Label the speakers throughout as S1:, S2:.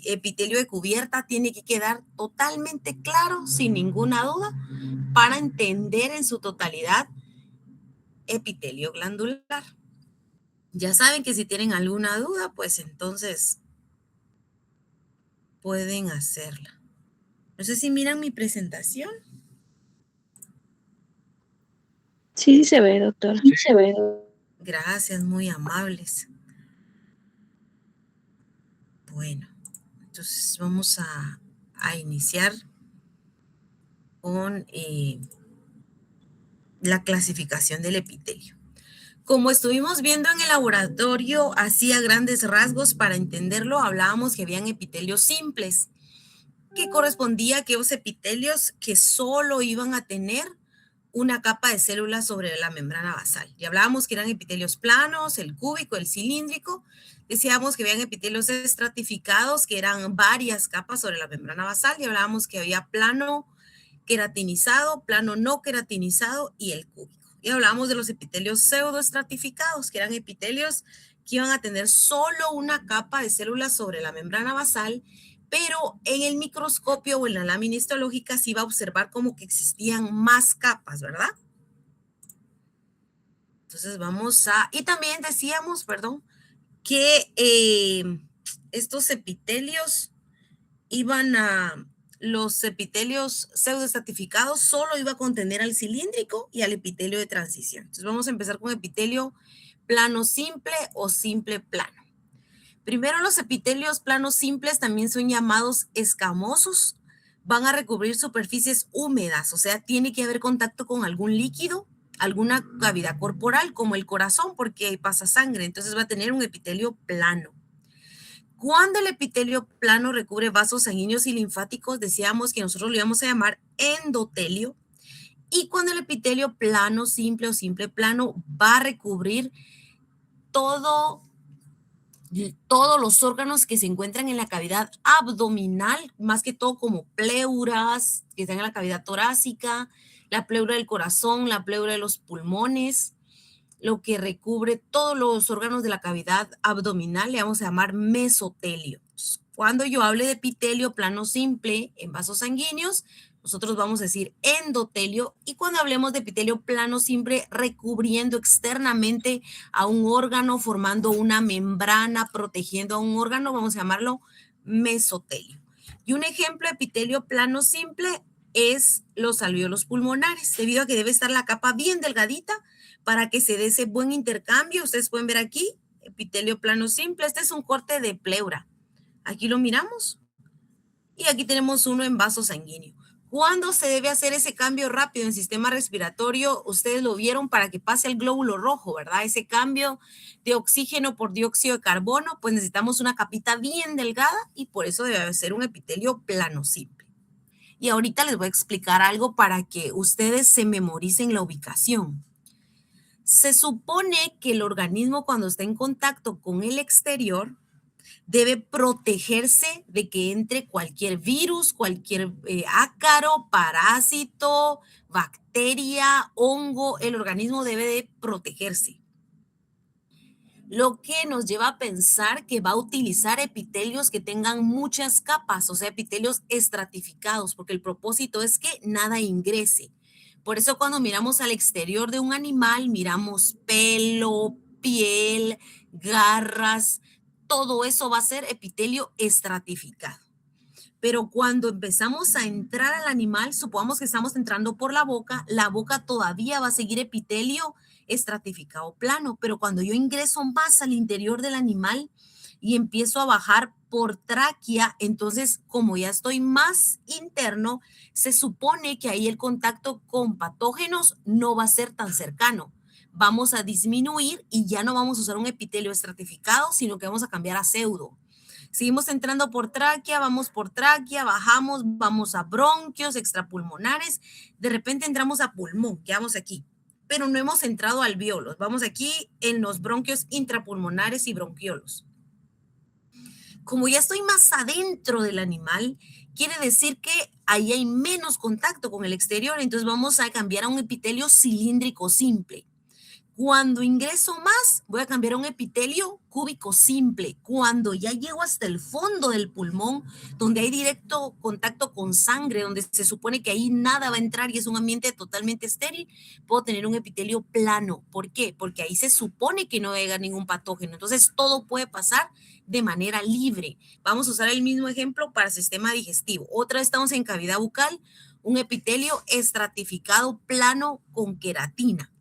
S1: epitelio de cubierta tiene que quedar totalmente claro, sin ninguna duda, para entender en su totalidad epitelio glandular. Ya saben que si tienen alguna duda, pues entonces pueden hacerla. No sé si miran mi presentación.
S2: Sí, sí se ve, doctora.
S1: Sí se ve. Gracias, muy amables. Bueno, entonces vamos a iniciar con la clasificación del epitelio. Como estuvimos viendo en el laboratorio, así a grandes rasgos, para entenderlo, hablábamos que habían epitelios simples, que correspondía a aquellos epitelios que solo iban a tener una capa de células sobre la membrana basal. Y hablábamos que eran epitelios planos, el cúbico, el cilíndrico. Decíamos que habían epitelios estratificados, que eran varias capas sobre la membrana basal. Y hablábamos que había plano queratinizado, plano no queratinizado y el cúbico. Y hablábamos de los epitelios pseudoestratificados, que eran epitelios que iban a tener solo una capa de células sobre la membrana basal, pero en el microscopio o en la lámina histológica se iba a observar como que existían más capas, ¿verdad? Entonces vamos a, y también decíamos, perdón, que estos epitelios los epitelios pseudoestratificados solo iba a contener al cilíndrico y al epitelio de transición. Entonces vamos a empezar con epitelio plano simple o simple plano. Primero, los epitelios planos simples también son llamados escamosos. Van a recubrir superficies húmedas, o sea, tiene que haber contacto con algún líquido, alguna cavidad corporal, como el corazón, porque pasa sangre. Entonces va a tener un epitelio plano. Cuando el epitelio plano recubre vasos sanguíneos y linfáticos, decíamos que nosotros lo íbamos a llamar endotelio. Y cuando el epitelio plano, simple o simple plano, va a recubrir todos los órganos que se encuentran en la cavidad abdominal, más que todo como pleuras que están en la cavidad torácica, la pleura del corazón, la pleura de los pulmones, lo que recubre todos los órganos de la cavidad abdominal, le vamos a llamar mesotelio. Cuando yo hable de epitelio plano simple en vasos sanguíneos, nosotros vamos a decir endotelio, y cuando hablemos de epitelio plano simple recubriendo externamente a un órgano, formando una membrana, protegiendo a un órgano, vamos a llamarlo mesotelio. Y un ejemplo de epitelio plano simple es los alvéolos pulmonares, debido a que debe estar la capa bien delgadita para que se dé ese buen intercambio. Ustedes pueden ver aquí, epitelio plano simple. Este es un corte de pleura. Aquí lo miramos. Y aquí tenemos uno en vaso sanguíneo. ¿Cuándo se debe hacer ese cambio rápido en el sistema respiratorio? Ustedes lo vieron para que pase el glóbulo rojo, ¿verdad? Ese cambio de oxígeno por dióxido de carbono, pues necesitamos una capita bien delgada y por eso debe ser un epitelio plano simple. Y ahorita les voy a explicar algo para que ustedes se memoricen la ubicación. Se supone que el organismo, cuando está en contacto con el exterior, debe protegerse de que entre cualquier virus, cualquier ácaro, parásito, bacteria, hongo. El organismo debe de protegerse. Lo que nos lleva a pensar que va a utilizar epitelios que tengan muchas capas, o sea, epitelios estratificados, porque el propósito es que nada ingrese. Por eso cuando miramos al exterior de un animal, miramos pelo, piel, garras, todo eso va a ser epitelio estratificado. Pero cuando empezamos a entrar al animal, supongamos que estamos entrando por la boca todavía va a seguir epitelio estratificado plano, pero cuando yo ingreso más al interior del animal y empiezo a bajar por tráquea, entonces como ya estoy más interno, se supone que ahí el contacto con patógenos no va a ser tan cercano. Vamos a disminuir y ya no vamos a usar un epitelio estratificado, sino que vamos a cambiar a pseudo. Seguimos entrando por tráquea, bajamos, vamos a bronquios, extrapulmonares, de repente entramos a pulmón, quedamos aquí, pero no hemos entrado a alvéolos, vamos aquí en los bronquios intrapulmonares y bronquiolos. Como ya estoy más adentro del animal, quiere decir que ahí hay menos contacto con el exterior, entonces vamos a cambiar a un epitelio cilíndrico simple. Cuando ingreso más, voy a cambiar a un epitelio cúbico simple, cuando ya llego hasta el fondo del pulmón, donde hay directo contacto con sangre, donde se supone que ahí nada va a entrar y es un ambiente totalmente estéril, puedo tener un epitelio plano. ¿Por qué? Porque ahí se supone que no va a llegar ningún patógeno. Entonces, todo puede pasar de manera libre. Vamos a usar el mismo ejemplo para sistema digestivo. Otra vez estamos en cavidad bucal, un epitelio estratificado plano con queratina.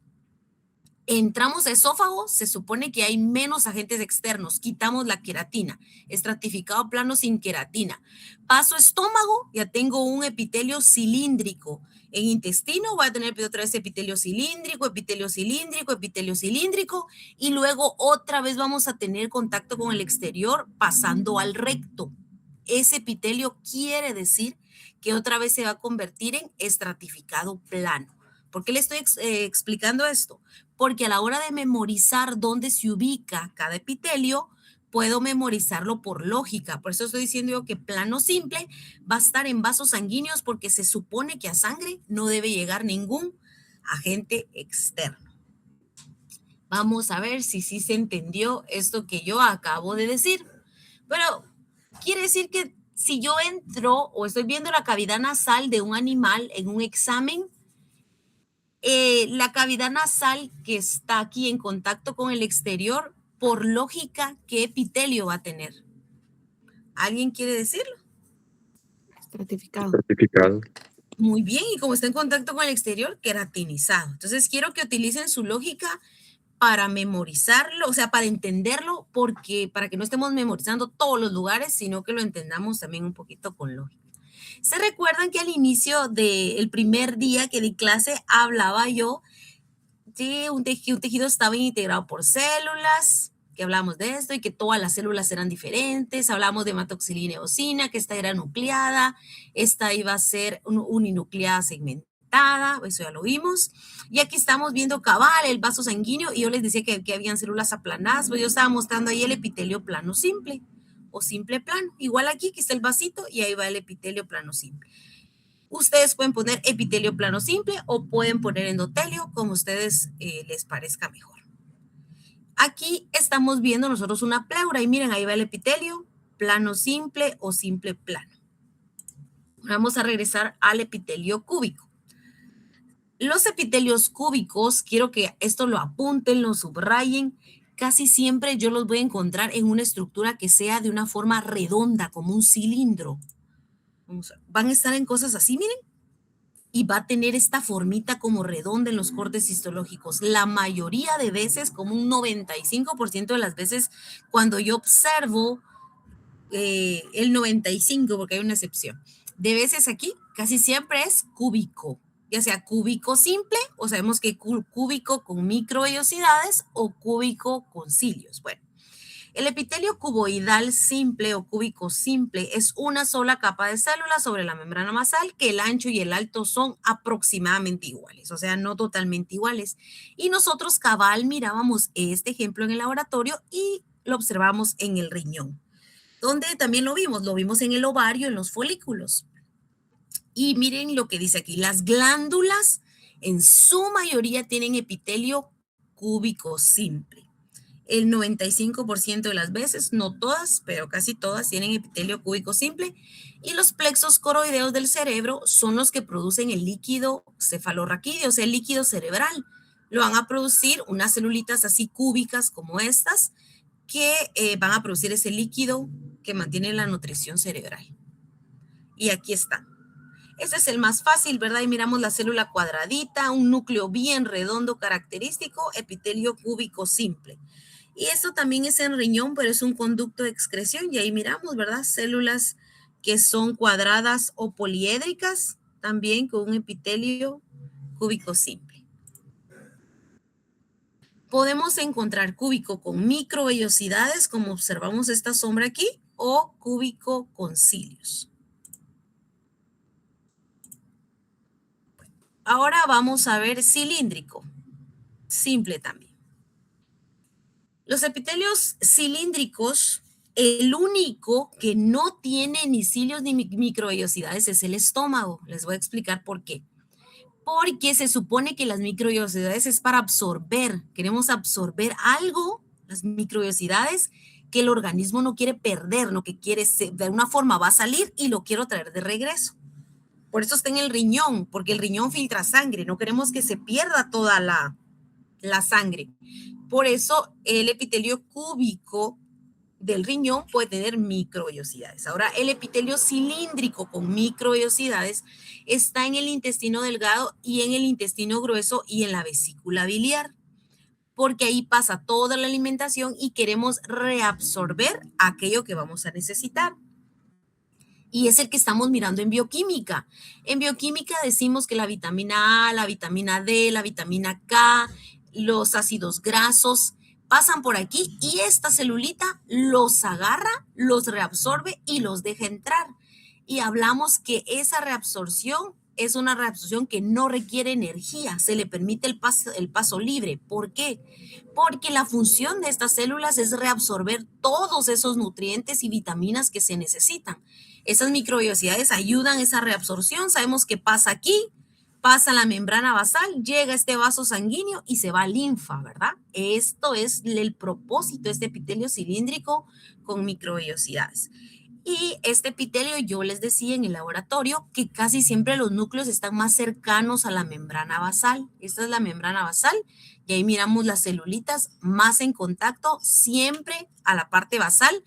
S1: Entramos a esófago, se supone que hay menos agentes externos, quitamos la queratina, estratificado plano sin queratina. Paso a estómago, ya tengo un epitelio cilíndrico. En intestino voy a tener otra vez epitelio cilíndrico, epitelio cilíndrico, epitelio cilíndrico, y luego otra vez vamos a tener contacto con el exterior pasando al recto. Ese epitelio quiere decir que otra vez se va a convertir en estratificado plano. ¿Por qué le estoy explicando esto? Porque a la hora de memorizar dónde se ubica cada epitelio, puedo memorizarlo por lógica. Por eso estoy diciendo yo que plano simple va a estar en vasos sanguíneos porque se supone que a sangre no debe llegar ningún agente externo. Vamos a ver si sí se entendió esto que yo acabo de decir. Pero quiere decir que si yo entro o estoy viendo la cavidad nasal de un animal en un examen, la cavidad nasal que está aquí en contacto con el exterior, por lógica, ¿qué epitelio va a tener? ¿Alguien quiere decirlo?
S2: Estratificado.
S3: Certificado.
S1: Muy bien, y como está en contacto con el exterior, queratinizado. Entonces quiero que utilicen su lógica para memorizarlo, o sea, para entenderlo, porque para que no estemos memorizando todos los lugares, sino que lo entendamos también un poquito con lógica. ¿Se recuerdan que al inicio del primer día que di clase hablaba yo de un tejido estaba integrado por células, que hablamos de esto y que todas las células eran diferentes? Hablamos de hematoxilina y eosina, que esta era nucleada, esta iba a ser uninucleada segmentada, eso ya lo vimos. Y aquí estamos viendo cabal, el vaso sanguíneo, y yo les decía que habían células aplanadas, pues yo estaba mostrando ahí el epitelio plano simple o simple plano. Igual aquí está el vasito y ahí va el epitelio plano simple. Ustedes pueden poner epitelio plano simple o pueden poner endotelio, como ustedes les parezca mejor. Aquí estamos viendo nosotros una pleura y miren, ahí va el epitelio, plano simple o simple plano. Vamos a regresar al epitelio cúbico. Los epitelios cúbicos, quiero que esto lo apunten, lo subrayen, casi siempre yo los voy a encontrar en una estructura que sea de una forma redonda, como un cilindro. Van a estar en cosas así, miren, y va a tener esta formita como redonda en los cortes histológicos. La mayoría de veces, como un 95% de las veces, cuando yo observo el 95%, porque hay una excepción, de veces aquí casi siempre es cúbico, ya sea cúbico simple, o sabemos que cúbico con microvellosidades o cúbico con cilios. Bueno, el epitelio cuboidal simple o cúbico simple es una sola capa de células sobre la membrana basal que el ancho y el alto son aproximadamente iguales, o sea, no totalmente iguales. Y nosotros cabal mirábamos este ejemplo en el laboratorio y lo observamos en el riñón, donde también lo vimos en el ovario, en los folículos. Y miren lo que dice aquí, las glándulas en su mayoría tienen epitelio cúbico simple. El 95% de las veces, no todas, pero casi todas tienen epitelio cúbico simple, y los plexos coroideos del cerebro son los que producen el líquido cefalorraquídeo, o sea, el líquido cerebral. Lo van a producir unas celulitas así cúbicas como estas, que van a producir ese líquido que mantiene la nutrición cerebral. Y aquí está. Este es el más fácil, ¿verdad? Y miramos la célula cuadradita, un núcleo bien redondo característico, epitelio cúbico simple. Y esto también es en riñón, pero es un conducto de excreción. Y ahí miramos, ¿verdad? Células que son cuadradas o poliédricas, también con un epitelio cúbico simple. Podemos encontrar cúbico con microvellosidades, como observamos esta sombra aquí, o cúbico con cilios. Ahora vamos a ver cilíndrico, simple también. Los epitelios cilíndricos, el único que no tiene ni cilios ni microvellosidades es el estómago. Les voy a explicar por qué. Porque se supone que las microvellosidades es para absorber. Queremos absorber algo las microvellosidades que el organismo no quiere perder, no que quiere, de alguna forma va a salir y lo quiero traer de regreso. Por eso está en el riñón, porque el riñón filtra sangre, no queremos que se pierda toda la sangre. Por eso el epitelio cúbico del riñón puede tener microvellosidades. Ahora, el epitelio cilíndrico con microvellosidades está en el intestino delgado y en el intestino grueso y en la vesícula biliar, porque ahí pasa toda la alimentación y queremos reabsorber aquello que vamos a necesitar. Y es el que estamos mirando en bioquímica. En bioquímica decimos que la vitamina A, la vitamina D, la vitamina K, los ácidos grasos pasan por aquí y esta celulita los agarra, los reabsorbe y los deja entrar. Y hablamos que esa reabsorción es una reabsorción que no requiere energía, se le permite el paso libre. ¿Por qué? Porque la función de estas células es reabsorber todos esos nutrientes y vitaminas que se necesitan. Esas microvellosidades ayudan a esa reabsorción. Sabemos que pasa aquí, pasa la membrana basal, llega a este vaso sanguíneo y se va a linfa, ¿verdad? Esto es el propósito de este epitelio cilíndrico con microvellosidades. Y este epitelio, yo les decía en el laboratorio que casi siempre los núcleos están más cercanos a la membrana basal. Esta es la membrana basal y ahí miramos las celulitas más en contacto siempre a la parte basal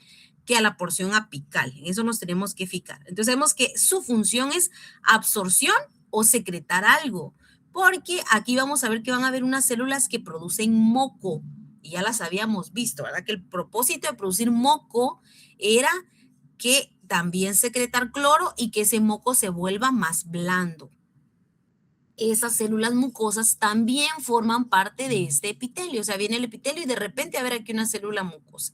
S1: que a la porción apical. En eso nos tenemos que fijar. Entonces vemos que su función es absorción o secretar algo, porque aquí vamos a ver que van a haber unas células que producen moco y ya las habíamos visto, ¿verdad? Que el propósito de producir moco era que también secretar cloro y que ese moco se vuelva más blando. Esas células mucosas también forman parte de este epitelio. O sea, viene el epitelio y de repente a ver aquí una célula mucosa.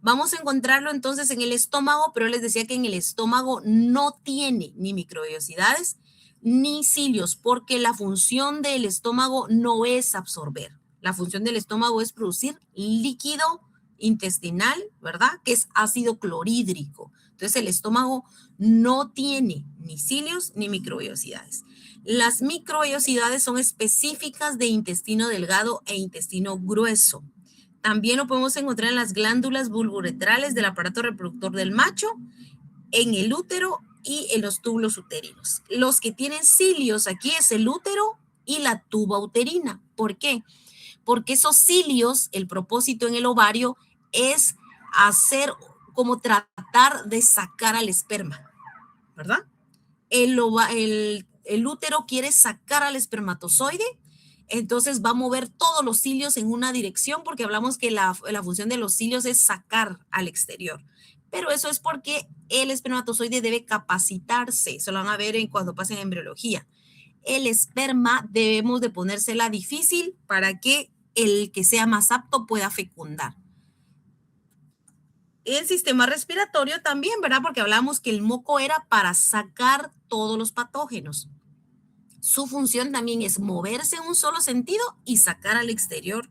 S1: Vamos a encontrarlo entonces en el estómago, pero les decía que en el estómago no tiene ni microvellosidades ni cilios, porque la función del estómago no es absorber. La función del estómago es producir líquido intestinal, ¿verdad? Que es ácido clorhídrico. Entonces el estómago no tiene ni cilios ni microvellosidades. Las microvellosidades son específicas de intestino delgado e intestino grueso. También lo podemos encontrar en las glándulas bulbourethales del aparato reproductor del macho, en el útero y en los túbulos uterinos. Los que tienen cilios aquí es el útero y la tuba uterina. ¿Por qué? Porque esos cilios, el propósito en el ovario es hacer como tratar de sacar al esperma, ¿verdad? El útero quiere sacar al espermatozoide, entonces va a mover todos los cilios en una dirección porque hablamos que la función de los cilios es sacar al exterior. Pero eso es porque el espermatozoide debe capacitarse, eso lo van a ver cuando pasen embriología. El esperma debemos de ponérsela difícil para que el que sea más apto pueda fecundar. El sistema respiratorio también, ¿verdad? Porque hablamos que el moco era para sacar todos los patógenos. Su función también es moverse en un solo sentido y sacar al exterior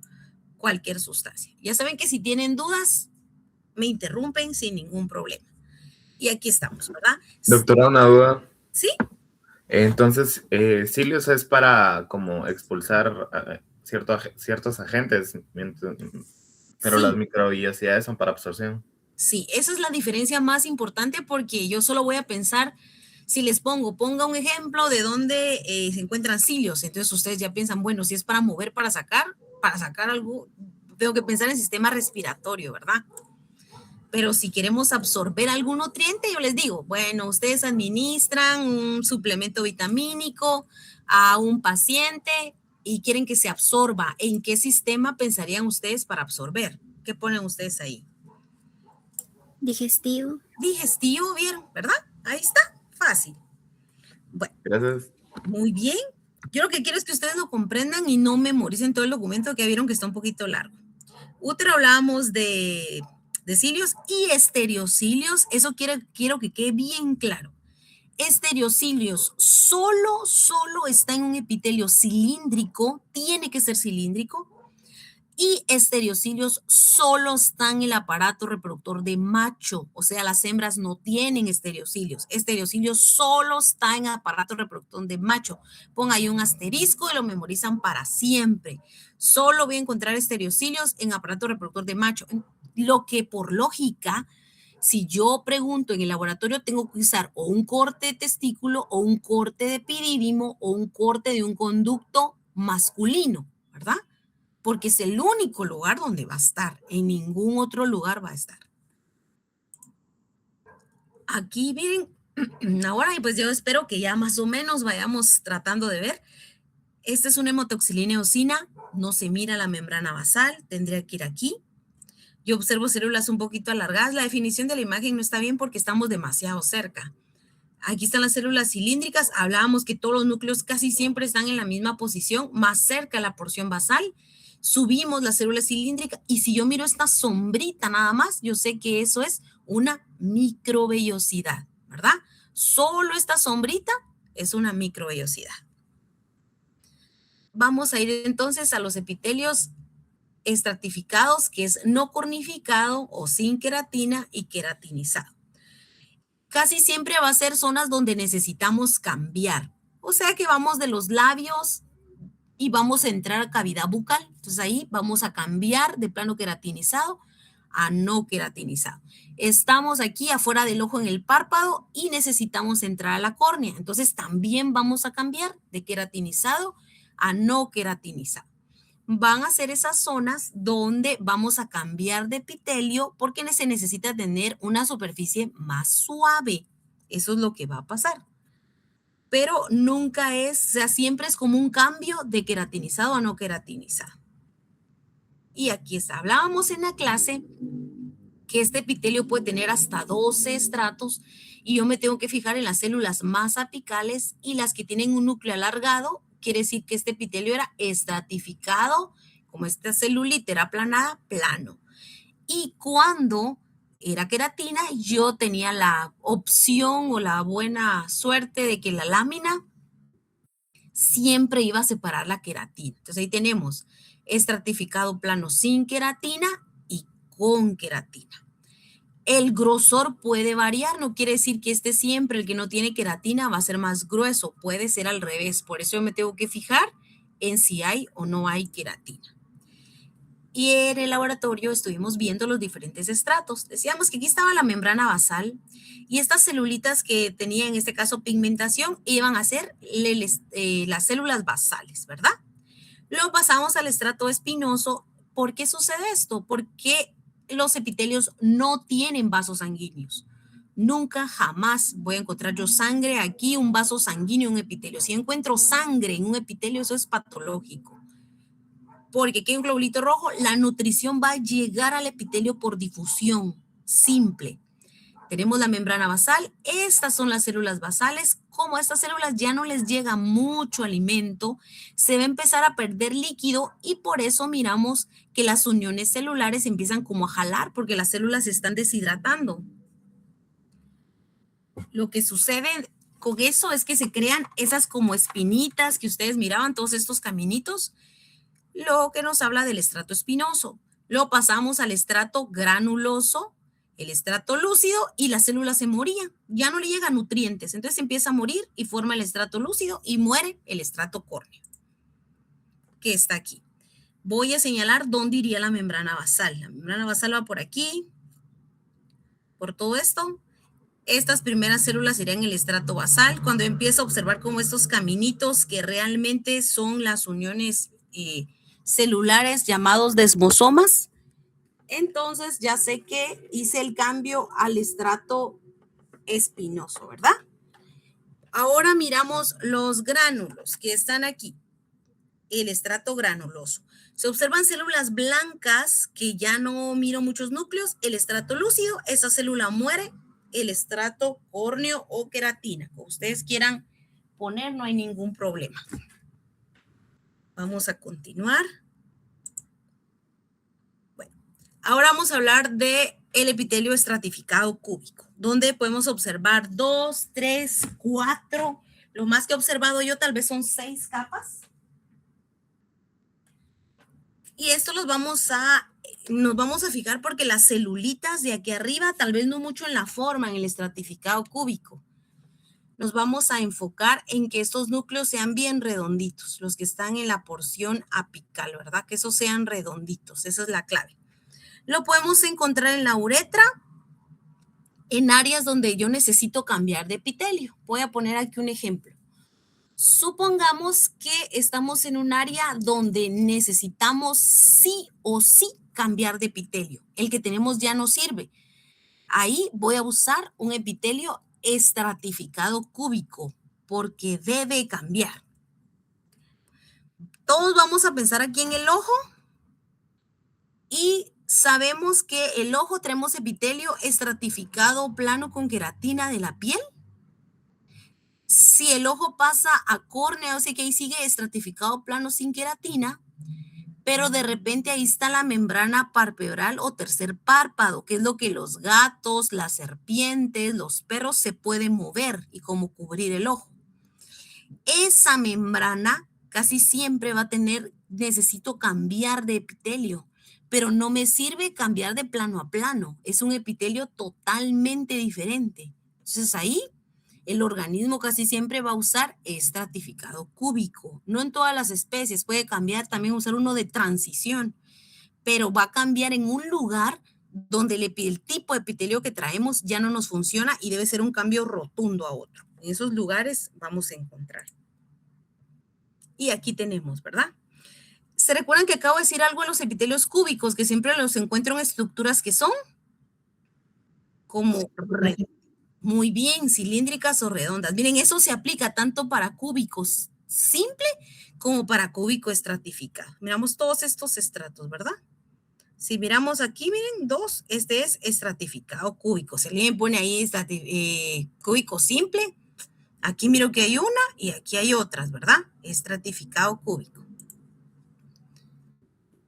S1: cualquier sustancia. Ya saben que si tienen dudas, me interrumpen sin ningún problema. Y aquí estamos, ¿verdad?
S3: Doctora, una duda.
S1: ¿Sí?
S3: Entonces, cilios es para como expulsar ciertos agentes, pero
S1: Sí.
S3: las microvellosidades son para absorción.
S1: Sí, esa es la diferencia más importante porque yo solo voy a pensar, si les ponga un ejemplo de dónde se encuentran cilios, entonces ustedes ya piensan, bueno, si es para mover, para sacar algo, tengo que pensar en el sistema respiratorio, ¿verdad? Pero si queremos absorber algún nutriente, yo les digo, bueno, ustedes administran un suplemento vitamínico a un paciente y quieren que se absorba. ¿En qué sistema pensarían ustedes para absorber? ¿Qué ponen ustedes ahí?
S2: Digestivo.
S1: Digestivo, ¿vieron? ¿Verdad? Ahí está, fácil. Bueno,
S3: Gracias.
S1: muy bien. Yo lo que quiero es que ustedes lo comprendan y no memoricen todo el documento, que vieron que está un poquito largo. Útero hablábamos de cilios y estereocilios. Eso quiero que quede bien claro. Estereocilios solo está en un epitelio cilíndrico, tiene que ser cilíndrico, Y estereocilios solo están en el aparato reproductor de macho, o sea, las hembras no tienen estereocilios. Estereocilios solo está en el aparato reproductor de macho. Pon ahí un asterisco y lo memorizan para siempre. Solo voy a encontrar estereocilios en aparato reproductor de macho. Lo que por lógica, si yo pregunto en el laboratorio, tengo que usar o un corte de testículo o un corte de epidídimo o un corte de un conducto masculino, ¿verdad? Porque es el único lugar donde va a estar. En ningún otro lugar va a estar. Aquí miren, ahora pues yo espero que ya más o menos vayamos tratando de ver. Esta es una hematoxilina eosina, no se mira la membrana basal, tendría que ir aquí. Yo observo células un poquito alargadas. La definición de la imagen no está bien porque estamos demasiado cerca. Aquí están las células cilíndricas. Hablábamos que todos los núcleos casi siempre están en la misma posición, más cerca de la porción basal. Subimos la célula cilíndrica y si yo miro esta sombrita nada más, yo sé que eso es una microvellosidad, ¿verdad? Solo esta sombrita es una microvellosidad. Vamos a ir entonces a los epitelios estratificados, que es no cornificado o sin queratina y queratinizado. Casi siempre va a ser zonas donde necesitamos cambiar. O sea que vamos de los labios y vamos a entrar a cavidad bucal. Entonces ahí vamos a cambiar de plano queratinizado a no queratinizado. Estamos aquí afuera del ojo en el párpado y necesitamos entrar a la córnea. Entonces también vamos a cambiar de queratinizado a no queratinizado. Van a ser esas zonas donde vamos a cambiar de epitelio porque se necesita tener una superficie más suave. Eso es lo que va a pasar. Pero nunca es, o sea, siempre es como un cambio de queratinizado a no queratinizado. Y aquí está, hablábamos en la clase que este epitelio puede tener hasta 12 estratos y yo me tengo que fijar en las células más apicales y las que tienen un núcleo alargado. Quiere decir que este epitelio era estratificado, como esta celulita era aplanada, plano. Y cuando era queratina, yo tenía la opción o la buena suerte de que la lámina siempre iba a separar la queratina. Entonces ahí tenemos estratificado plano sin queratina y con queratina. El grosor puede variar, no quiere decir que siempre el que no tiene queratina va a ser más grueso, puede ser al revés. Por eso yo me tengo que fijar en si hay o no hay queratina. Y en el laboratorio estuvimos viendo los diferentes estratos. Decíamos que aquí estaba la membrana basal y estas celulitas que tenían en este caso pigmentación iban a ser las células basales, ¿verdad? Luego pasamos al estrato espinoso. ¿Por qué sucede esto? Porque los epitelios no tienen vasos sanguíneos. Nunca, jamás voy a encontrar yo sangre aquí, un vaso sanguíneo en un epitelio. Si encuentro sangre en un epitelio, eso es patológico. Porque aquí hay un globulito rojo, la nutrición va a llegar al epitelio por difusión simple. Tenemos la membrana basal, estas son las células basales. Como a estas células ya no les llega mucho alimento, se va a empezar a perder líquido y por eso miramos que las uniones celulares empiezan como a jalar porque las células se están deshidratando. Lo que sucede con eso es que se crean esas como espinitas que ustedes miraban, todos estos caminitos, lo que nos habla del estrato espinoso. Luego pasamos al estrato granuloso, el estrato lúcido y la célula se moría. Ya no le llegan nutrientes, entonces empieza a morir y forma el estrato lúcido y muere el estrato córneo, que está aquí. Voy a señalar dónde iría la membrana basal. La membrana basal va por aquí, por todo esto. Estas primeras células serían el estrato basal. Cuando empiezo a observar como estos caminitos que realmente son las uniones celulares llamados desmosomas, entonces ya sé que hice el cambio al estrato espinoso, ¿verdad? Ahora miramos los gránulos que están aquí, el estrato granuloso. Se observan células blancas que ya no miro muchos núcleos, el estrato lúcido, esa célula muere, el estrato córneo o queratina, como ustedes quieran poner, no hay ningún problema. Vamos a continuar. Ahora vamos a hablar de el epitelio estratificado cúbico, donde podemos observar 2, 3, 4, lo más que he observado yo tal vez son 6 capas. Y esto nos vamos a fijar porque las celulitas de aquí arriba, tal vez no mucho en la forma, en el estratificado cúbico. Nos vamos a enfocar en que estos núcleos sean bien redonditos, los que están en la porción apical, ¿verdad? Que esos sean redonditos, esa es la clave. Lo podemos encontrar en la uretra, en áreas donde yo necesito cambiar de epitelio. Voy a poner aquí un ejemplo. Supongamos que estamos en un área donde necesitamos sí o sí cambiar de epitelio. El que tenemos ya no sirve. Ahí voy a usar un epitelio estratificado cúbico porque debe cambiar. Todos vamos a pensar aquí en el ojo y sabemos que el ojo tenemos epitelio estratificado plano con queratina de la piel. Si el ojo pasa a córnea, o sea que ahí sigue estratificado plano sin queratina, pero de repente ahí está la membrana palpebral o tercer párpado, que es lo que los gatos, las serpientes, los perros se pueden mover y como cubrir el ojo. Esa membrana casi siempre va a tener, necesito cambiar de epitelio, pero no me sirve cambiar de plano a plano, es un epitelio totalmente diferente. Entonces ahí el organismo casi siempre va a usar estratificado cúbico. No en todas las especies, puede cambiar también usar uno de transición, pero va a cambiar en un lugar donde el tipo de epitelio que traemos ya no nos funciona y debe ser un cambio rotundo a otro. En esos lugares vamos a encontrar. Y aquí tenemos, ¿verdad? ¿Se recuerdan que acabo de decir algo de los epitelios cúbicos, que siempre los encuentro en estructuras que son como muy bien, cilíndricas o redondas? Miren, eso se aplica tanto para cúbicos simple como para cúbico estratificado. Miramos todos estos estratos, ¿verdad? Si miramos aquí, miren, dos, este es estratificado cúbico. Si alguien pone ahí cúbico simple, aquí miro que hay una y aquí hay otras, ¿verdad? Estratificado cúbico.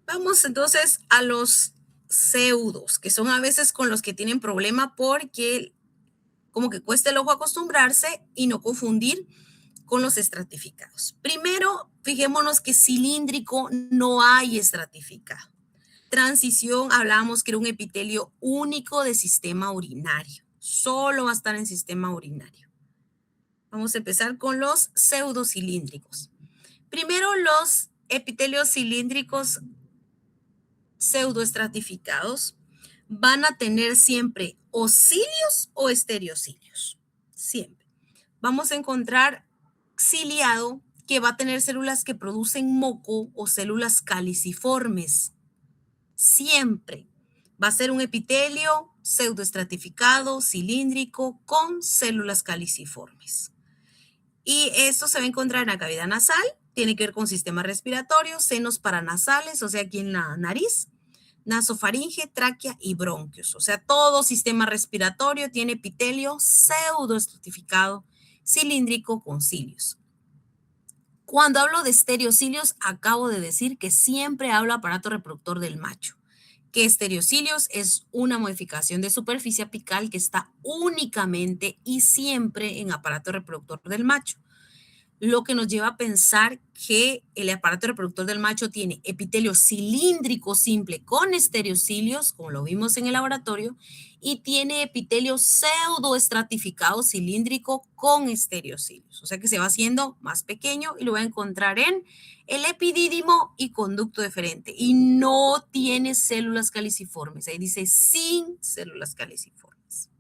S1: Vamos entonces a los pseudos, que son a veces con los que tienen problema porque como que cuesta el ojo acostumbrarse y no confundir con los estratificados. Primero, fijémonos que cilíndrico no hay estratificado. Transición, hablábamos que era un epitelio único de sistema urinario. Solo va a estar en sistema urinario. Vamos a empezar con los pseudocilíndricos. Primero, los epitelios cilíndricos pseudoestratificados van a tener siempre o cilios o estereocilios. Siempre. Vamos a encontrar ciliado que va a tener células que producen moco o células caliciformes. Siempre va a ser un epitelio pseudoestratificado, cilíndrico, con células caliciformes. Y esto se va a encontrar en la cavidad nasal, tiene que ver con sistema respiratorio, senos paranasales, o sea, aquí en la nariz, nasofaringe, tráquea y bronquios. O sea, todo sistema respiratorio tiene epitelio pseudoestratificado, cilíndrico con cilios. Cuando hablo de estereocilios, acabo de decir que siempre hablo aparato reproductor del macho, que estereocilios es una modificación de superficie apical que está únicamente y siempre en aparato reproductor del macho, lo que nos lleva a pensar que el aparato reproductor del macho tiene epitelio cilíndrico simple con estereocilios, como lo vimos en el laboratorio, y tiene epitelio pseudoestratificado cilíndrico con estereocilios. O sea que se va haciendo más pequeño y lo va a encontrar en el epidídimo y conducto deferente. Y no tiene células caliciformes. Ahí dice sin células caliciformes.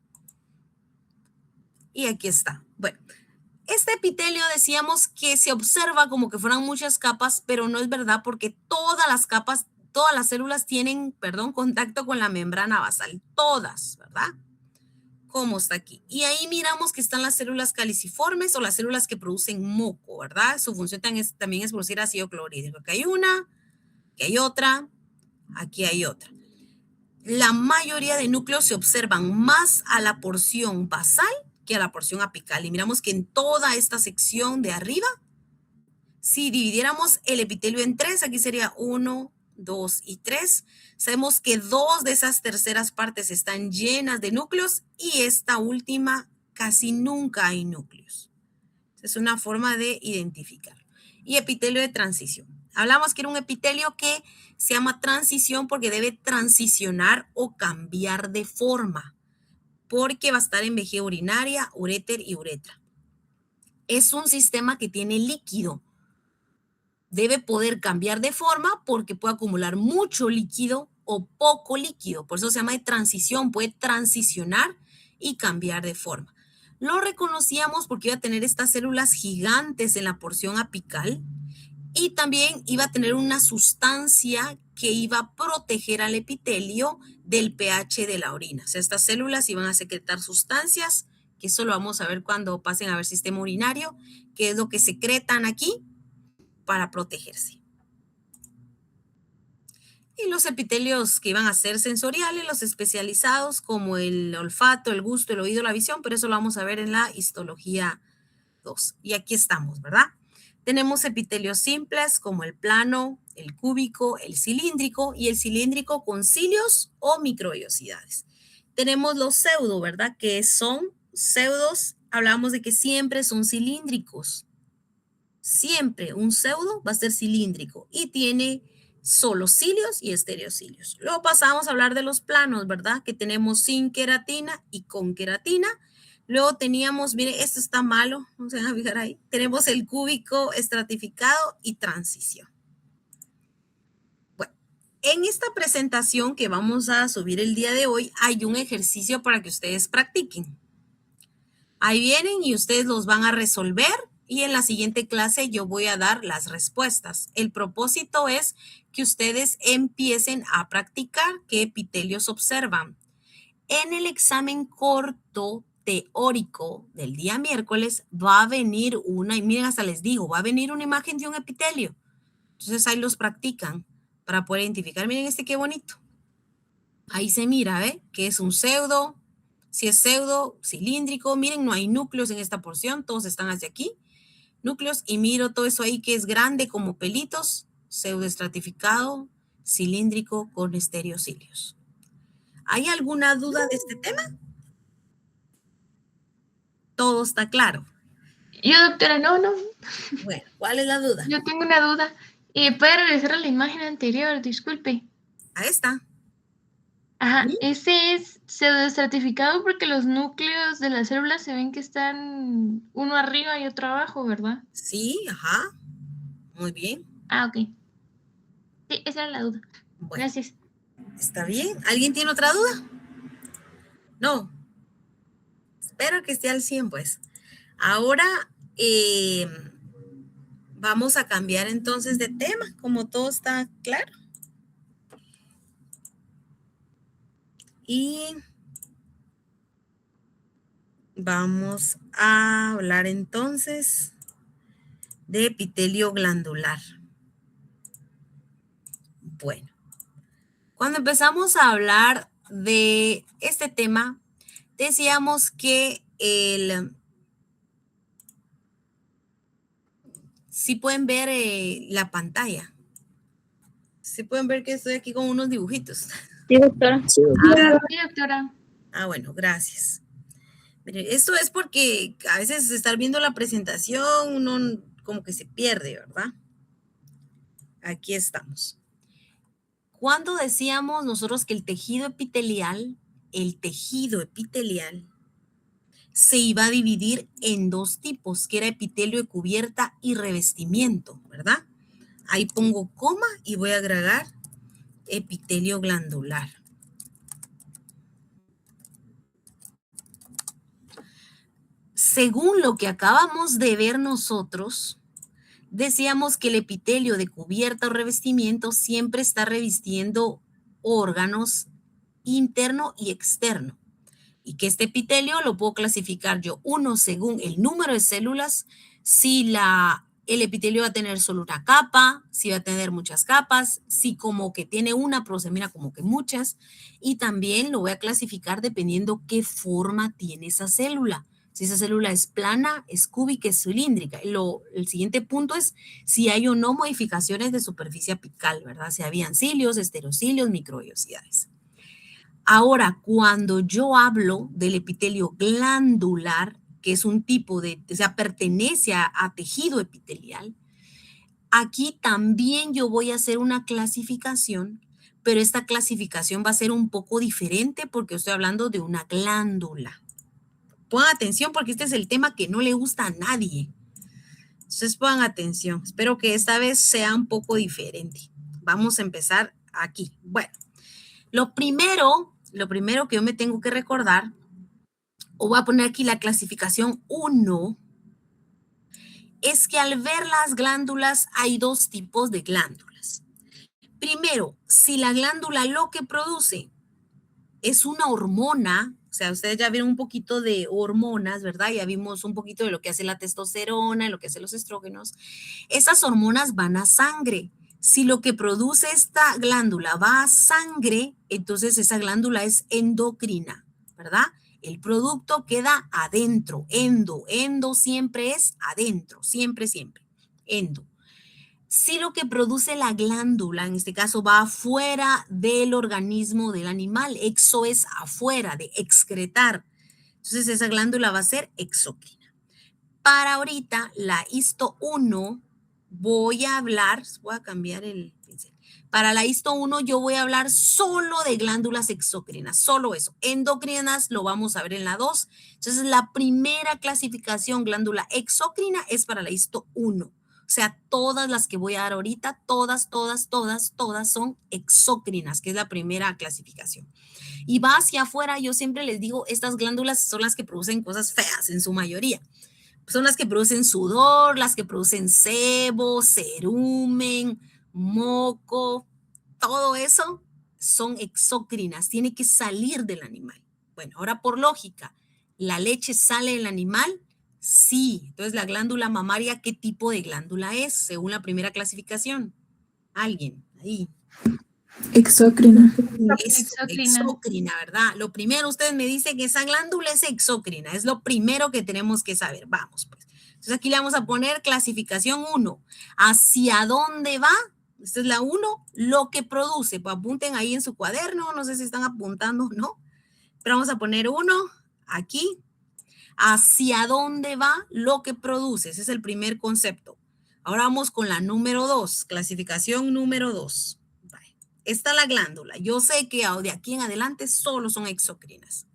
S1: Y aquí está. Bueno. Este epitelio decíamos que se observa como que fueran muchas capas, pero no es verdad porque todas las capas, todas las células tienen, contacto con la membrana basal, todas, ¿verdad? Como está aquí. Y ahí miramos que están las células caliciformes o las células que producen moco, ¿verdad? Su función también es producir ácido clorhídrico. Aquí hay una, aquí hay otra, aquí hay otra. La mayoría de núcleos se observan más a la porción basal que a la porción apical. Y miramos que en toda esta sección de arriba, si dividiéramos el epitelio en tres, aquí sería 1, 2 y 3, sabemos que 2 de esas terceras partes están llenas de núcleos y esta última casi nunca hay núcleos. Es una forma de identificar. Y epitelio de transición. Hablamos que era un epitelio que se llama transición porque debe transicionar o cambiar de forma, porque va a estar en vejiga urinaria, uréter y uretra. Es un sistema que tiene líquido. Debe poder cambiar de forma porque puede acumular mucho líquido o poco líquido. Por eso se llama de transición, puede transicionar y cambiar de forma. Lo reconocíamos porque iba a tener estas células gigantes en la porción apical y también iba a tener una sustancia que iba a proteger al epitelio del pH de la orina. O sea, estas células iban a secretar sustancias, que eso lo vamos a ver cuando pasen a ver sistema urinario, que es lo que secretan aquí para protegerse. Y los epitelios que iban a ser sensoriales, los especializados como el olfato, el gusto, el oído, la visión, pero eso lo vamos a ver en la histología 2. Y aquí estamos, ¿verdad? Tenemos epitelios simples como el plano, el cúbico, el cilíndrico y el cilíndrico con cilios o microvellosidades. Tenemos los pseudo, ¿verdad? Que son pseudos, hablamos de que siempre son cilíndricos. Siempre un pseudo va a ser cilíndrico y tiene solo cilios y estereocilios. Luego pasamos a hablar de los planos, ¿verdad? Que tenemos sin queratina y con queratina. Luego teníamos, mire, esto está malo, no se van a fijar ahí. Tenemos el cúbico estratificado y transición. Bueno, en esta presentación que vamos a subir el día de hoy, hay un ejercicio para que ustedes practiquen. Ahí vienen y ustedes los van a resolver y en la siguiente clase yo voy a dar las respuestas. El propósito es que ustedes empiecen a practicar qué epitelios observan. En el examen corto teórico del día miércoles va a venir una, y miren, hasta les digo, va a venir una imagen de un epitelio. Entonces ahí los practican para poder identificar. Miren este qué bonito. Ahí se mira, ¿ve? Que es un pseudo. Si es pseudo, cilíndrico. Miren, no hay núcleos en esta porción. Todos están hacia aquí. Núcleos. Y miro todo eso ahí que es grande como pelitos. Pseudo estratificado, cilíndrico con estereocilios. ¿Hay alguna duda de este tema? Todo está claro.
S2: Yo, doctora, no.
S1: Bueno, ¿cuál es la duda?
S2: Yo tengo una duda. ¿Puede regresar a la imagen anterior? Disculpe.
S1: Ahí está.
S2: Ajá,
S1: ¿Sí?
S2: ese es pseudoestratificado porque los núcleos de las células se ven que están uno arriba y otro abajo, ¿verdad?
S1: Sí, ajá. Muy bien.
S2: Ah, ok. Sí, esa era la duda.
S1: Bueno,
S2: Gracias.
S1: ¿está bien? ¿Alguien tiene otra duda? No. Espero que esté al 100, pues. Ahora vamos a cambiar entonces de tema, como todo está claro. Y vamos a hablar entonces de epitelio glandular. Bueno, cuando empezamos a hablar de este tema, decíamos que sí pueden ver la pantalla. Sí pueden ver que estoy aquí con unos dibujitos.
S2: Sí, doctora.
S3: Sí,
S2: Sí, doctora.
S1: Ah, bueno, gracias. Mire, esto es porque a veces estar viendo la presentación uno como que se pierde, ¿verdad? Aquí estamos. Cuando decíamos nosotros que el tejido epitelial se iba a dividir en dos tipos, que era epitelio de cubierta y revestimiento, ¿verdad? Ahí pongo coma y voy a agregar epitelio glandular. Según lo que acabamos de ver nosotros, decíamos que el epitelio de cubierta o revestimiento siempre está revistiendo órganos interno y externo. Y que este epitelio lo puedo clasificar yo, uno, según el número de células, si el epitelio va a tener solo una capa, si va a tener muchas capas, si como que tiene una, pero se mira como que muchas. Y también lo voy a clasificar dependiendo qué forma tiene esa célula. Si esa célula es plana, es cúbica, es cilíndrica. El siguiente punto es si hay o no modificaciones de superficie apical, ¿verdad? Si habían cilios, estereocilios, microvellosidades. Ahora, cuando yo hablo del epitelio glandular, que es un tipo o sea, pertenece a tejido epitelial, Aquí también yo voy a hacer una clasificación, pero esta clasificación va a ser un poco diferente porque estoy hablando de una glándula. Pongan atención porque este es el tema que no le gusta a nadie. Entonces pongan atención. Espero que esta vez sea un poco diferente. Vamos a empezar aquí. Bueno, lo primero que yo me tengo que recordar, o voy a poner aquí la clasificación 1, es que al ver las glándulas hay dos tipos de glándulas. Primero, si la glándula lo que produce es una hormona, o sea, ustedes ya vieron un poquito de hormonas, ¿verdad? Ya vimos un poquito de lo que hace la testosterona, lo que hace los estrógenos. Esas hormonas van a sangre. Si lo que produce esta glándula va a sangre, entonces esa glándula es endocrina, ¿verdad? El producto queda adentro, endo siempre es adentro, siempre, endo. Si lo que produce la glándula, en este caso, va afuera del organismo del animal, exo es afuera, de excretar, entonces esa glándula va a ser exócrina. Para ahorita, la histo 1, voy a cambiar el pincel. Para la histo 1 yo voy a hablar solo de glándulas exócrinas, solo eso. Endocrinas lo vamos a ver en la 2. Entonces la primera clasificación glándula exócrina es para la histo 1. O sea, todas las que voy a dar ahorita, todas son exócrinas, que es la primera clasificación. Y va hacia afuera, yo siempre les digo, estas glándulas son las que producen cosas feas en su mayoría. Son las que producen sudor, las que producen sebo, cerumen, moco, todo eso son exócrinas, tiene que salir del animal. Bueno, ahora por lógica, ¿la leche sale del animal? Sí. Entonces, la glándula mamaria, ¿qué tipo de glándula es? Según la primera clasificación. Alguien, ahí.
S4: Exócrina.
S1: Exócrina, ¿verdad? Lo primero, ustedes me dicen que esa glándula es exócrina, es lo primero que tenemos que saber. Vamos, pues. Entonces, aquí le vamos a poner clasificación 1. ¿Hacia dónde va? Esta es la 1, lo que produce. Pues apunten ahí en su cuaderno, no sé si están apuntando o no, pero vamos a poner 1 aquí. ¿Hacia dónde va lo que produce? Ese es el primer concepto. Ahora vamos con la número 2, clasificación número 2. Esta es la glándula. Yo sé que de aquí en adelante solo son exócrinas.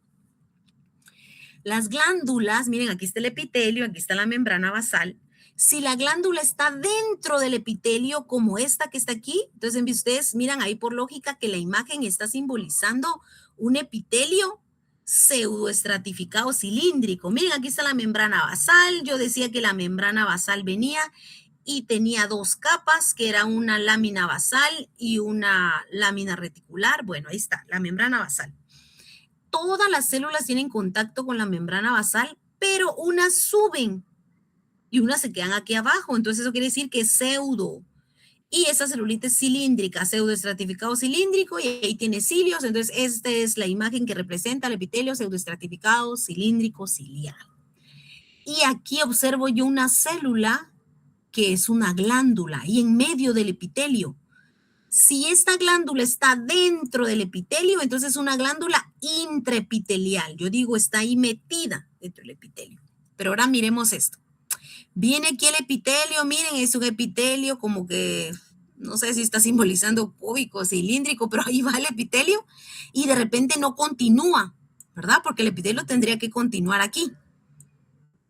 S1: Las glándulas, miren, aquí está el epitelio, aquí está la membrana basal. Si la glándula está dentro del epitelio, como esta que está aquí, entonces ustedes miran ahí por lógica que la imagen está simbolizando un epitelio pseudoestratificado cilíndrico. Miren, aquí está la membrana basal. Yo decía que la membrana basal venía y tenía dos capas, que era una lámina basal y una lámina reticular. Bueno, ahí está, la membrana basal. Todas las células tienen contacto con la membrana basal, pero unas suben y unas se quedan aquí abajo. Entonces eso quiere decir que es pseudo. Y esa celulita es cilíndrica, pseudoestratificado cilíndrico, y ahí tiene cilios. Entonces esta es la imagen que representa el epitelio pseudoestratificado cilíndrico ciliar. Y aquí observo yo una célula que es una glándula, y en medio del epitelio. Si esta glándula está dentro del epitelio, entonces es una glándula intraepitelial. Yo digo, está ahí metida dentro del epitelio. Pero ahora miremos esto. Viene aquí el epitelio, miren, es un epitelio como que, no sé si está simbolizando cúbico, cilíndrico, pero ahí va el epitelio y de repente no continúa, ¿verdad? Porque el epitelio tendría que continuar aquí.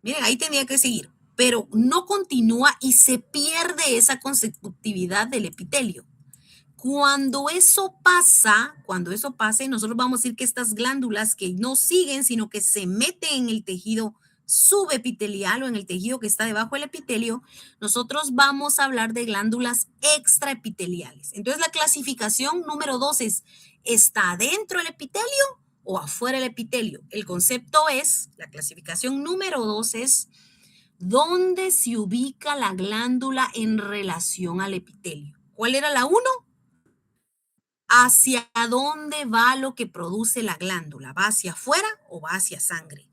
S1: Miren, ahí tendría que seguir, pero no continúa y se pierde esa consecutividad del epitelio. Cuando eso pase, nosotros vamos a decir que estas glándulas que no siguen, sino que se meten en el tejido subepitelial o en el tejido que está debajo del epitelio, nosotros vamos a hablar de glándulas extraepiteliales. Entonces, la clasificación número 2 es, ¿está adentro del epitelio o afuera del epitelio? El concepto es, la clasificación número 2 es, ¿dónde se ubica la glándula en relación al epitelio? ¿Cuál era la 1? ¿Hacia dónde va lo que produce la glándula? ¿Va hacia afuera o va hacia sangre?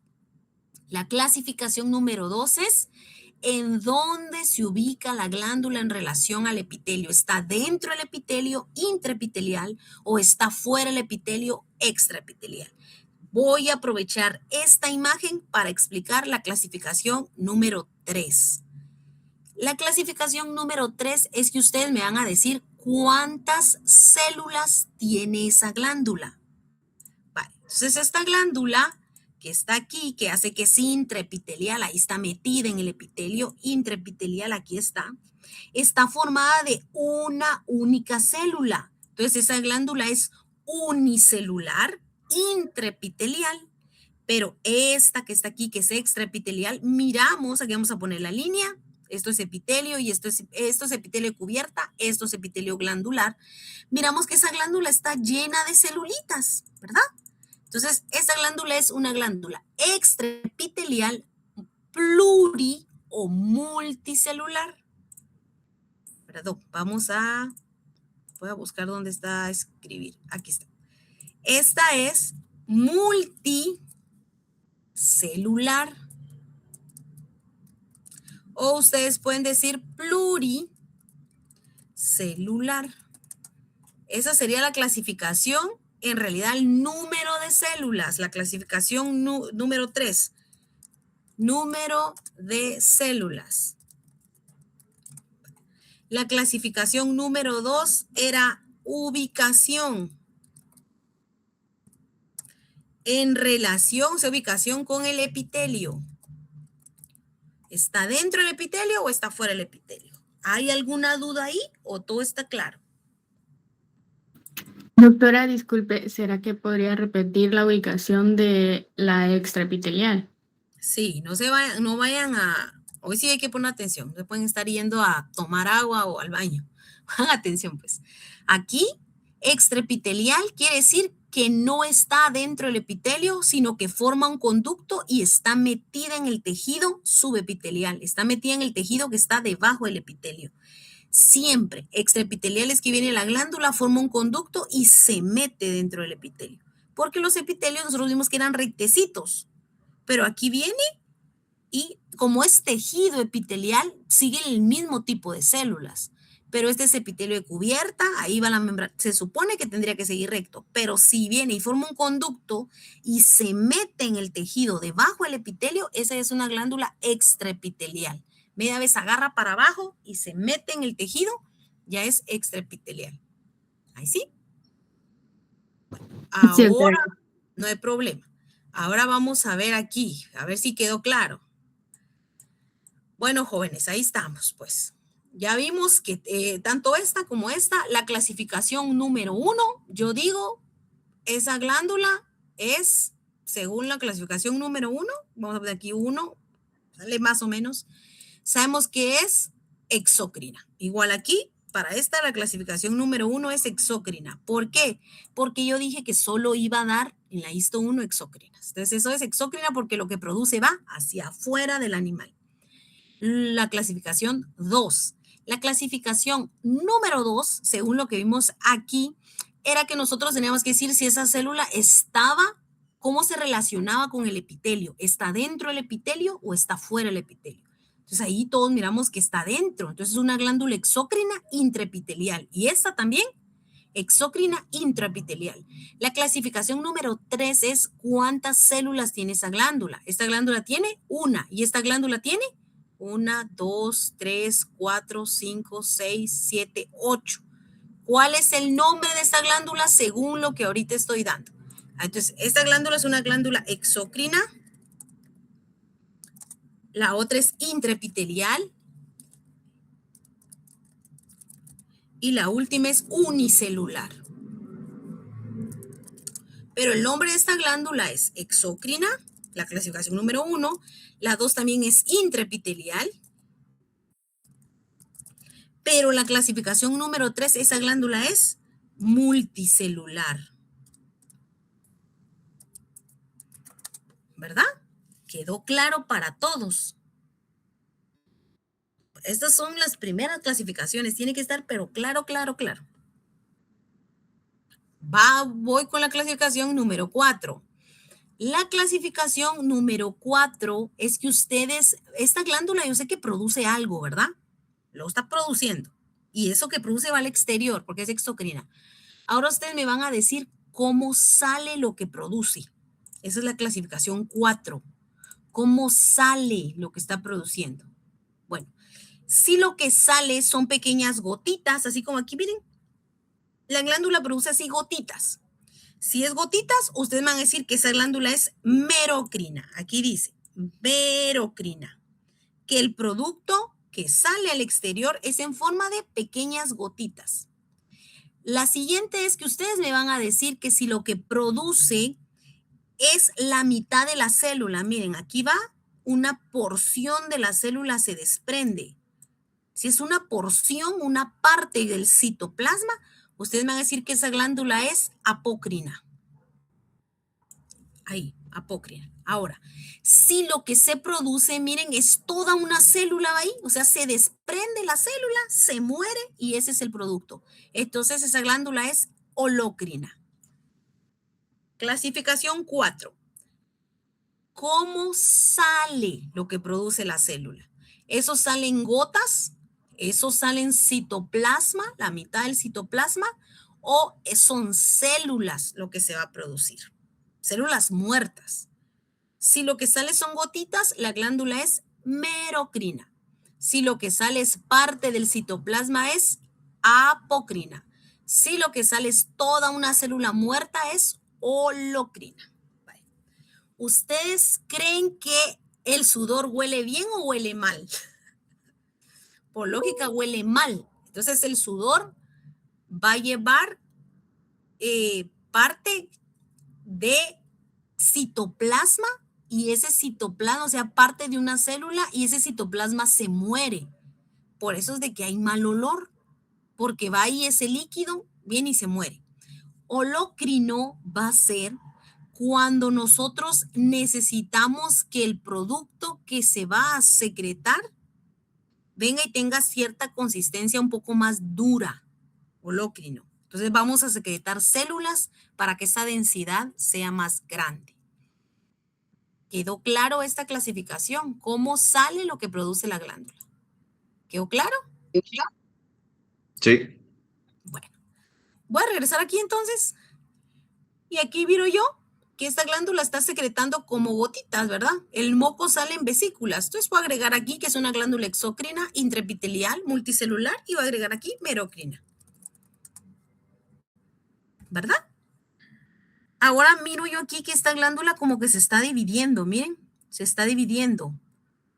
S1: La clasificación número 2 es en dónde se ubica la glándula en relación al epitelio. ¿Está dentro del epitelio intraepitelial o está fuera del epitelio extraepitelial? Voy a aprovechar esta imagen para explicar la clasificación número 3. La clasificación número 3 es que ustedes me van a decir cuántas células tiene esa glándula. Vale, entonces esta glándula que está aquí, que hace que es intraepitelial, ahí está metida en el epitelio intraepitelial, aquí está formada de una única célula. Entonces esa glándula es unicelular, intraepitelial, pero esta que está aquí, que es extraepitelial, miramos, aquí vamos a poner la línea, esto es epitelio y esto es epitelio de cubierta, esto es epitelio glandular. Miramos que esa glándula está llena de celulitas, ¿verdad? Entonces, esta glándula es una glándula extraepitelial, pluri o multicelular. Perdón, voy a buscar dónde está escribir. Aquí está. Esta es multicelular. O ustedes pueden decir pluricelular. Esa sería la clasificación, en realidad el número de células, la clasificación número 3. Número de células. La clasificación número 2 era ubicación. En relación, ubicación con el epitelio. ¿Está dentro del epitelio o está fuera del epitelio? ¿Hay alguna duda ahí o todo está claro?
S5: Doctora, disculpe, ¿será que podría repetir la ubicación de la extraepitelial?
S1: Sí, no vayan a... Hoy sí hay que poner atención. No pueden estar yendo a tomar agua o al baño. Pongan atención, pues. Aquí, extraepitelial quiere decir que no está dentro del epitelio, sino que forma un conducto y está metida en el tejido subepitelial. Está metida en el tejido que está debajo del epitelio. Siempre, extraepitelial es que viene la glándula, forma un conducto y se mete dentro del epitelio. Porque los epitelios nosotros vimos que eran rectecitos. Pero aquí viene y como es tejido epitelial, sigue el mismo tipo de células. Pero este es epitelio de cubierta, ahí va la membrana. Se supone que tendría que seguir recto, pero si viene y forma un conducto y se mete en el tejido debajo del epitelio, esa es una glándula extraepitelial. Media vez agarra para abajo y se mete en el tejido, ya es extraepitelial. ¿Ahí sí? Bueno, ahora no hay problema. Ahora vamos a ver aquí, a ver si quedó claro. Bueno, jóvenes, ahí estamos, pues. Ya vimos que tanto esta como esta, la clasificación número 1, yo digo, esa glándula es, según la clasificación número 1, vamos a poner aquí 1, sale más o menos, sabemos que es exócrina. Igual aquí, para esta, la clasificación número 1 es exócrina. ¿Por qué? Porque yo dije que solo iba a dar en la histo 1 exócrinas. Entonces, eso es exócrina porque lo que produce va hacia afuera del animal. La clasificación 2. La clasificación número 2, según lo que vimos aquí, era que nosotros teníamos que decir si esa célula estaba, cómo se relacionaba con el epitelio. ¿Está dentro del epitelio o está fuera del epitelio? Entonces ahí todos miramos que está dentro. Entonces es una glándula exócrina intraepitelial. Y esta también, exócrina intraepitelial. La clasificación número 3 es cuántas células tiene esa glándula. Esta glándula tiene una y esta glándula tiene 1, 2, 3, 4, 5, 6, 7, 8. ¿Cuál es el nombre de esta glándula según lo que ahorita estoy dando? Entonces, esta glándula es una glándula exócrina. La otra es intraepitelial. Y la última es unicelular. Pero el nombre de esta glándula es exócrina, la clasificación número 1. La 2 también es intraepitelial. Pero la clasificación número 3, esa glándula es multicelular. ¿Verdad? Quedó claro para todos. Estas son las primeras clasificaciones. Tiene que estar, pero claro, claro, claro. Voy con la clasificación número 4. La clasificación número 4 es que ustedes, esta glándula yo sé que produce algo, ¿verdad? Lo está produciendo. Y eso que produce va al exterior porque es exocrina. Ahora ustedes me van a decir cómo sale lo que produce. Esa es la clasificación 4. ¿Cómo sale lo que está produciendo? Bueno, Si lo que sale son pequeñas gotitas, así como aquí, miren, la glándula produce así gotitas. Si es gotitas, ustedes van a decir que esa glándula es merocrina. Aquí dice merocrina, que el producto que sale al exterior es en forma de pequeñas gotitas. La siguiente es que ustedes me van a decir que si lo que produce es la mitad de la célula. Miren, aquí va una porción de la célula se desprende. Si es una porción, una parte del citoplasma, ustedes me van a decir que esa glándula es apócrina. Ahí, apócrina. Ahora, si lo que se produce, miren, es toda una célula ahí, o sea, se desprende la célula, se muere y ese es el producto. Entonces, esa glándula es holocrina. Clasificación 4. ¿Cómo sale lo que produce la célula? ¿Eso sale en gotas? ¿Eso sale en citoplasma, la mitad del citoplasma? ¿O son células lo que se va a producir? Células muertas. Si lo que sale son gotitas, la glándula es merocrina. Si lo que sale es parte del citoplasma, es apocrina. Si lo que sale es toda una célula muerta, es holocrina. ¿Ustedes creen que el sudor huele bien o huele mal? Por lógica, huele mal. Entonces, el sudor va a llevar parte de citoplasma y ese citoplasma, o sea, parte de una célula y ese citoplasma se muere. Por eso es de que hay mal olor, porque va ahí ese líquido, viene y se muere. Holocrino va a ser cuando nosotros necesitamos que el producto que se va a secretar venga y tenga cierta consistencia un poco más dura, holocrino. Entonces vamos a secretar células para que esa densidad sea más grande. ¿Quedó claro esta clasificación? ¿Cómo sale lo que produce la glándula? ¿Quedó claro?
S3: Sí.
S1: Bueno, voy a regresar aquí entonces. Y aquí miro yo que esta glándula está secretando como gotitas, ¿verdad? El moco sale en vesículas. Entonces voy a agregar aquí que es una glándula exócrina, intraepitelial, multicelular y voy a agregar aquí merocrina. ¿Verdad? Ahora miro yo aquí que esta glándula como que se está dividiendo, miren, se está dividiendo.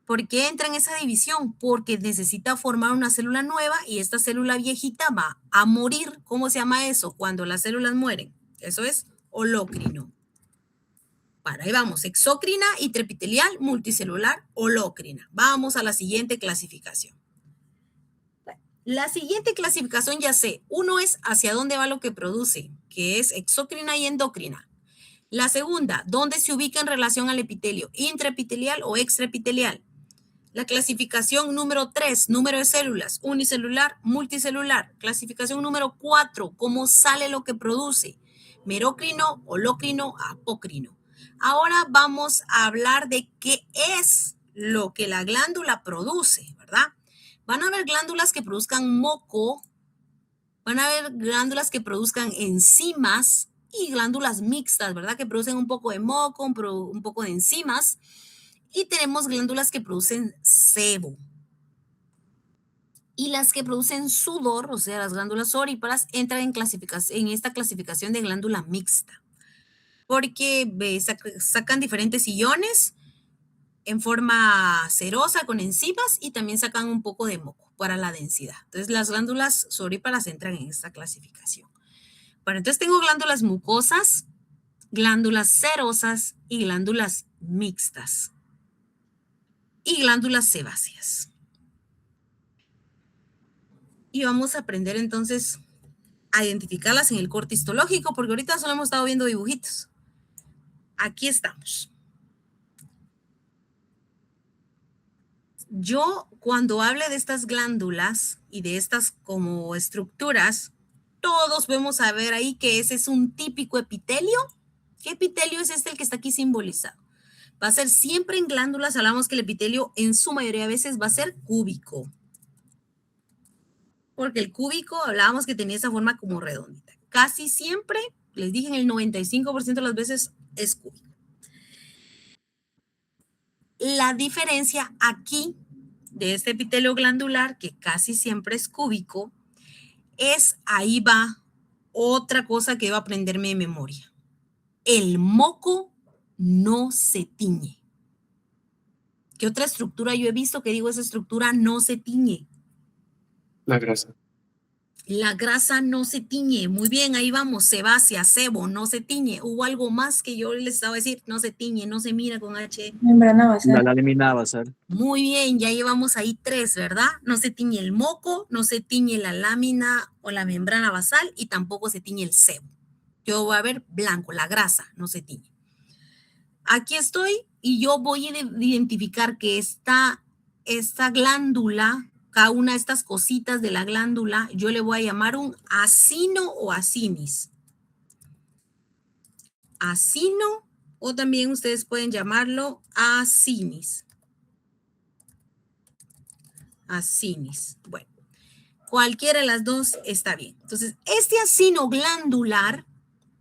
S1: ¿Por qué entra en esa división? Porque necesita formar una célula nueva y esta célula viejita va a morir. ¿Cómo se llama eso? Cuando las células mueren. Eso es holocrino. Para ahí vamos, exócrina, intraepitelial, multicelular, holocrina. Vamos a la siguiente clasificación. La siguiente clasificación ya sé, uno es hacia dónde va lo que produce, que es exócrina y endocrina. La segunda, dónde se ubica en relación al epitelio, intraepitelial o extraepitelial. La clasificación número 3, número de células, unicelular, multicelular. Clasificación número 4, cómo sale lo que produce, merocrino, holocrino, apócrino. Ahora vamos a hablar de qué es lo que la glándula produce, ¿verdad? Van a haber glándulas que produzcan moco, van a haber glándulas que produzcan enzimas y glándulas mixtas, ¿verdad? Que producen un poco de moco, un poco de enzimas. Y tenemos glándulas que producen sebo. Y las que producen sudor, o sea, las glándulas oríparas, entran en esta clasificación de glándula mixta. Porque sacan diferentes iones en forma cerosa con enzimas y también sacan un poco de moco para la densidad. Entonces, las glándulas sudoríparas entran en esta clasificación. Bueno, entonces tengo glándulas mucosas, glándulas serosas y glándulas mixtas. Y glándulas sebáceas. Y vamos a aprender entonces a identificarlas en el corte histológico, porque ahorita solo hemos estado viendo dibujitos. Aquí estamos. Yo, cuando hable de estas glándulas y de estas como estructuras, todos vamos a ver ahí que ese es un típico epitelio. ¿Qué epitelio es este el que está aquí simbolizado? Va a ser siempre en glándulas, hablamos que el epitelio en su mayoría de veces va a ser cúbico. Porque el cúbico hablábamos que tenía esa forma como redondita. Casi siempre, les dije en el 95% de las veces es cúbico. La diferencia aquí de este epitelio glandular, que casi siempre es cúbico, ahí va otra cosa que debo aprenderme de memoria. El moco no se tiñe. ¿Qué otra estructura yo he visto que digo esa estructura no se tiñe?
S6: La grasa.
S1: La grasa no se tiñe. Muy bien, ahí vamos. Sebácea, sebo, no se tiñe. Hubo algo más que yo les estaba a decir, no se tiñe, no se mira con H.
S4: Membrana basal.
S6: La lámina basal.
S1: Muy bien, ya llevamos ahí 3, ¿verdad? No se tiñe el moco, no se tiñe la lámina o la membrana basal y tampoco se tiñe el sebo. Yo voy a ver blanco, la grasa no se tiñe. Aquí estoy y yo voy a identificar que esta glándula, cada una de estas cositas de la glándula, yo le voy a llamar un acino o acinis. Acino, o también ustedes pueden llamarlo acinis. Acinis. Bueno, cualquiera de las dos está bien. Entonces, este acino glandular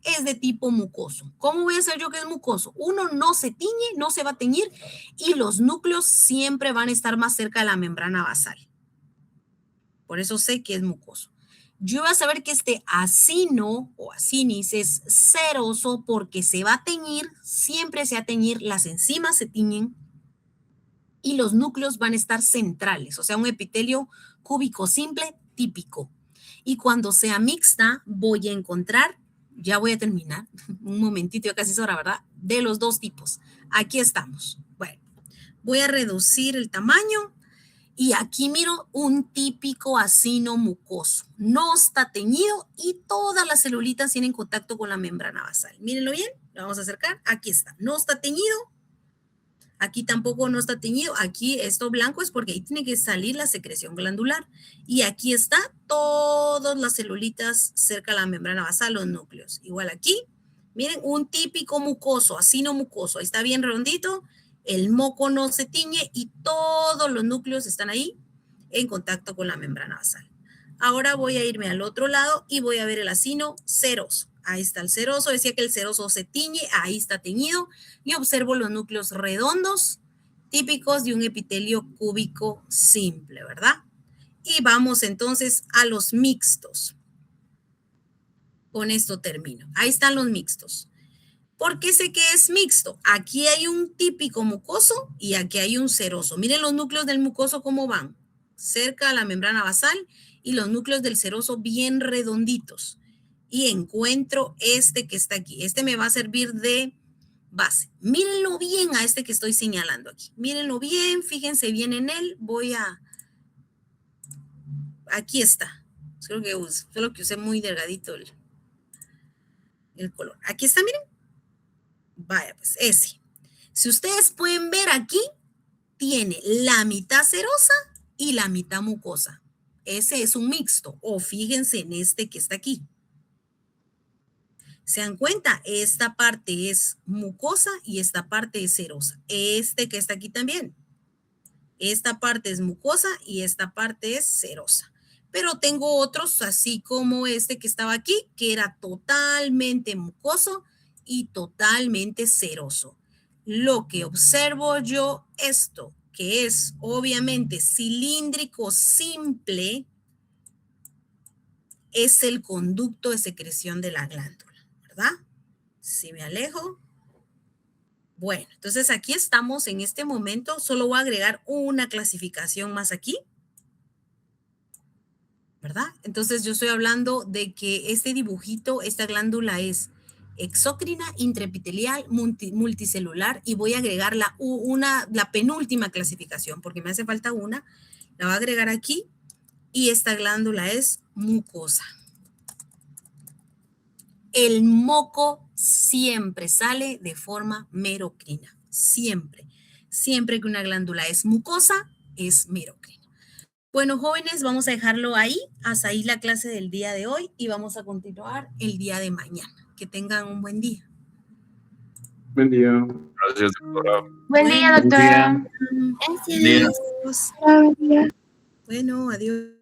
S1: es de tipo mucoso. ¿Cómo voy a saber yo que es mucoso? Uno, no se tiñe, no se va a teñir y los núcleos siempre van a estar más cerca de la membrana basal. Por eso sé que es mucoso. Yo voy a saber que este acino o acinis es seroso porque se va a teñir, siempre se va a teñir, las enzimas se tiñen y los núcleos van a estar centrales, o sea, un epitelio cúbico simple típico. Y cuando sea mixta, voy a encontrar, ya voy a terminar, un momentito, ya casi es hora, ¿verdad? De los dos tipos. Aquí estamos. Bueno, voy a reducir el tamaño y aquí miro un típico acino mucoso. No está teñido y todas las celulitas tienen contacto con la membrana basal. Mírenlo bien, lo vamos a acercar. Aquí está. No está teñido. Aquí tampoco no está teñido. Aquí esto blanco es porque ahí tiene que salir la secreción glandular. Y aquí está todas las celulitas cerca de la membrana basal, los núcleos. Igual aquí, miren, un típico mucoso, acino mucoso. Ahí está bien redondito. El moco no se tiñe y todos los núcleos están ahí en contacto con la membrana basal. Ahora voy a irme al otro lado y voy a ver el acino seroso. Ahí está el seroso, decía que el seroso se tiñe, ahí está teñido y observo los núcleos redondos típicos de un epitelio cúbico simple, ¿verdad? Y vamos entonces a los mixtos. Con esto termino. Ahí están los mixtos. ¿Por qué sé que es mixto? Aquí hay un típico mucoso y aquí hay un seroso. Miren los núcleos del mucoso cómo van. Cerca a la membrana basal y los núcleos del seroso bien redonditos. Y encuentro este que está aquí. Este me va a servir de base. Mírenlo bien a este que estoy señalando aquí. Mírenlo bien, fíjense bien en él. Aquí está. Creo que fue lo que usé muy delgadito el color. Aquí está, miren. Vaya, pues ese. Si ustedes pueden ver aquí, tiene la mitad serosa y la mitad mucosa. Ese es un mixto. O fíjense en este que está aquí. ¿Se dan cuenta? Esta parte es mucosa y esta parte es serosa. Este que está aquí también. Esta parte es mucosa y esta parte es serosa. Pero tengo otros, así como este que estaba aquí, que era totalmente mucoso y totalmente seroso. Lo que observo yo, esto, que es obviamente cilíndrico simple, es el conducto de secreción de la glándula. ¿Verdad? Si me alejo. Bueno, entonces aquí estamos en este momento. Solo voy a agregar una clasificación más aquí. ¿Verdad? Entonces yo estoy hablando de que este dibujito, esta glándula es exócrina, intraepitelial, multicelular y voy a agregar la penúltima clasificación porque me hace falta una. La voy a agregar aquí y esta glándula es mucosa. El moco siempre sale de forma merocrina, siempre. Siempre que una glándula es mucosa, es merocrina. Bueno, jóvenes, vamos a dejarlo ahí, hasta ahí la clase del día de hoy y vamos a continuar el día de mañana. Que tengan un buen día.
S6: Buen día.
S3: Gracias, doctora.
S2: Buen día, doctora.
S1: Gracias.
S4: Buen día.
S1: Bueno, adiós.